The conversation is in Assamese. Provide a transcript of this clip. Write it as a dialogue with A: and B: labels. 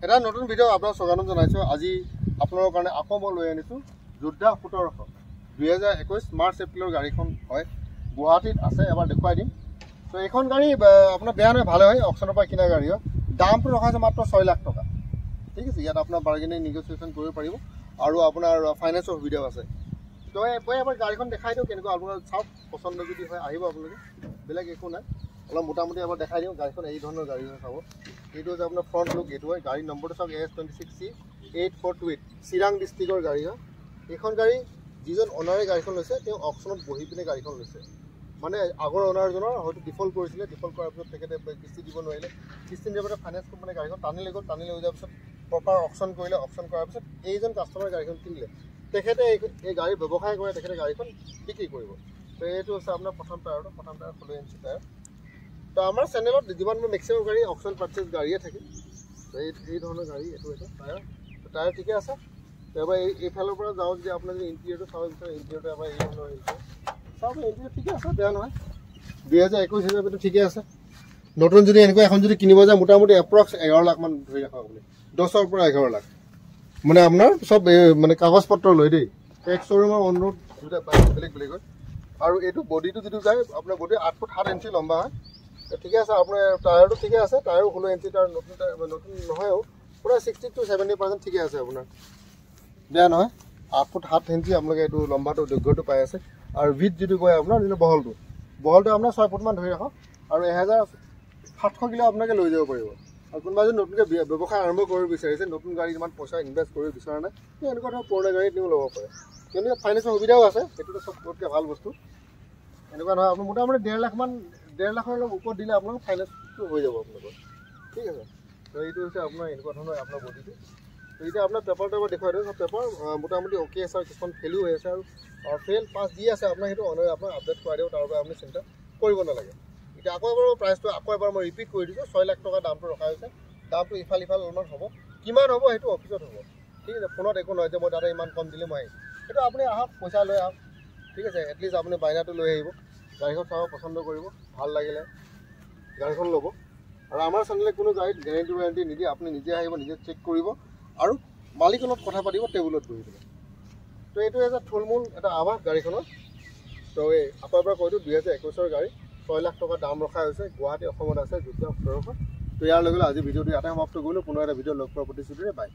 A: এটা নতুন ভিডিও আপোনাক স্বাগতম জনাইছো। আজি আপোনালোকৰ কাৰণে আকৌ মই লৈ আনিছো যোদ্ধা 1700 2021 মাৰ্চ এপ্ৰিলৰ গাড়ীখন হয়, গুৱাহাটীত আছে। এবাৰ দেখুৱাই দিম। তো এইখন গাড়ী আপোনাৰ বেয়া নহয়, ভালে হয়, অকশ্যনৰ পৰা কিনা গাড়ী হয়। দামটো ৰখা আছে মাত্ৰ 6 লাখ টকা। ঠিক আছে, ইয়াত আপোনাৰ বাৰ্গেনিং নেগোচিয়েশ্যন কৰিব পাৰিব আৰু আপোনাৰ ফাইনেন্সৰ সুবিধাও আছে। তো এবাৰ গাড়ীখন দেখাই দিওঁ কেনেকুৱা, আপোনালোকে চাওক, পচন্দ যদি হয় আহিব আপোনালোকে, বেলেগ একো নাই। অলপ মোটামুটি এবাৰ দেখাই দিওঁ। গাড়ীখন এই ধৰণৰ গাড়ী হয়, চাব। এইটো হৈছে আপোনাৰ ফ্ৰণ্ট লুক, এইটো হয়। গাড়ীৰ নম্বৰটো চাওক, AS26C8428 চিৰাং ডিষ্ট্ৰিক্টৰ গাড়ী হয়। এইখন গাড়ী যিজন অনাৰে গাড়ীখন লৈছে তেওঁ অকশ্যনত বহি পিনে গাড়ীখন লৈছে। মানে আগৰ অনাৰজনৰ হয়তো ডিফল্ট কৰিছিলে, ডিফল্ট কৰাৰ পিছত তেখেতে কিস্তি দিব নোৱাৰিলে, কিস্তি নিদিয়াৰ পিছত ফাইনেন্স কোম্পানীয়ে গাড়ীখন টানি লৈ গ'ল। টানি লৈ যোৱাৰ পিছত প্ৰপাৰ অকশ্যন কৰিলে, অকশ্যন কৰাৰ পিছত এইজন কাষ্টমাৰে গাড়ীখন কিনিলে। তেখেতে এই গাড়ী ব্যৱসায় কৰে, তেখেতে গাড়ীখন বিক্ৰী কৰিব। তো এইটো হৈছে আপোনাৰ প্ৰথম টায়াৰটো, প্ৰথম টায়াৰ 16 ইঞ্চি টায়াৰ। তো আমাৰ চেনেলত যিমান মেক্সিমাম গাড়ী অকশ্যন পাৰ্চেছ গাড়ীয়ে থাকে। তো এই ধৰণৰ গাড়ী এইটো এটা টায়াৰ, টায়াৰ ঠিকে আছে। তো এবাৰ এইফালৰ পৰা যাওঁ, যদি আপোনাৰ যদি ইণ্টেৰিয়ৰটো চাব বিচাৰে, ইণ্টেৰিয়ৰটো এবাৰ এই ধৰণৰ চাওক, ইণ্টেৰিয়ৰ ঠিকে আছে, বেয়া নহয়। 2021 হিচাপেতো ঠিকে আছে। নতুন যদি এনেকুৱা এখন যদি কিনিব যায়, মোটামুটি এপ্ৰক্স 11 লাখ মান ধৰি ৰাখক আপুনি, 10ৰ পৰা 11 লাখ। মানে আপোনাৰ চব মানে কাগজ পত্ৰ লৈ দেই, এক শ্ব'ৰুমৰ অনুৰোধ দুটা বেলেগ বেলেগ হয়। আৰু এইটো বডিটো যিটো যায়, আপোনাৰ বডি 8 ফুট 7 ইঞ্চি লম্বা হয়। ঠিকে আছে, আপোনাৰ টায়াৰটো ঠিকে আছে, টায়াৰো 16 ইঞ্চি, টায়াৰ নতুন নহয়ও, পুৰা 60 to 70% ঠিকে আছে আপোনাৰ, বেয়া নহয়। 8 ফুট 7 ইঞ্চি আপোনালোকে এইটো লম্বাটো দৈৰ্ঘ্যটো পাই আছে। আৰু ভিত যিটো কয় আপোনাৰ যিটো বহলটো আপোনাৰ 6 ফুটমান ধৰি ৰাখক। আৰু 1700 কিলো আপোনালোকে লৈ যাব পাৰিব। আৰু কোনোবা যদি নতুনকৈ ব্যৱসায় আৰম্ভ কৰিব বিচাৰিছে, নতুন গাড়ী ইমান পইচা ইনভেষ্ট কৰিব বিচৰা নাই, এনেকুৱা ধৰণৰ পুৰণা গাড়ীত নিও ল'ব পাৰে। কিন্তু ইয়াত ফাইনেন্সৰ সুবিধাও আছে, সেইটোতো চবতকৈ ভাল বস্তু। এনেকুৱা নহয়, আপোনাৰ মোটামুটি 1.5 লাখৰ অলপ ওপৰত দিলে আপোনালোকৰ ফাইনেন্সটো হৈ যাব আপোনালোকৰ। ঠিক আছে। তো এইটো হৈছে আপোনাৰ এনেকুৱা ধৰণৰ আপোনাৰ বডিটো। তো এতিয়া আপোনাৰ পেপাৰটো এবাৰ দেখুৱাই দিওঁ। পেপাৰ মোটামুটি অ'কে আছে, আৰু কিছুমান ফেইলো হৈ আছে, আৰু ফেইল পাছ দি আছে। আপোনাৰ সেইটো অনাৰে আপোনাক আপডেট কৰাই দিব, তাৰ বাবে আপুনি চিন্তা কৰিব নালাগে। এতিয়া আকৌ এবাৰ প্ৰাইচটো আকৌ এবাৰ মই ৰিপিট কৰি দিছোঁ, 6 লাখ টকা দামটো ৰখা হৈছে। দামটো ইফাল অলপমান হ'ব, কিমান হ'ব সেইটো অফিচত হ'ব। ঠিক আছে, ফোনত একো নহয় যে মই দাদা ইমান কম দিলে মই আহিম, সেইটো আপুনি আহক, পইচা লৈ আহক। ঠিক আছে, এটলিষ্ট আপুনি বাইনাটো লৈ আহিব, গাড়ীখন চাব, পচন্দ কৰিব, ভাল লাগিলে গাড়ীখন ল'ব। আৰু আমাৰ চেনেলে কোনো গাড়ীত গেৰেণ্টি নিদিয়ে, আপুনি নিজে আহিব, নিজে চেক কৰিব, আৰু মালিকৰ লগত কথা পাতিব, টেবুলত বহি পেলাই। তো এইটো এটা থুলমূল এটা আৱাস গাড়ীখনৰ। তো এই আকৌ এবাৰ কৈ দিওঁ, 2021 গাড়ী, 6 লাখ টকা দাম ৰখা হৈছে। গুৱাহাটী অসমত আছে, যোদ্ধা 1700। তো ইয়াৰ লগে লগে আজি ভিডিঅ'টো ইয়াতে সমাপ্ত কৰিলোঁ। পুনৰ এটা ভিডিঅ' লগ পোৱাৰ প্ৰতিশ্ৰুতিৰে বাই।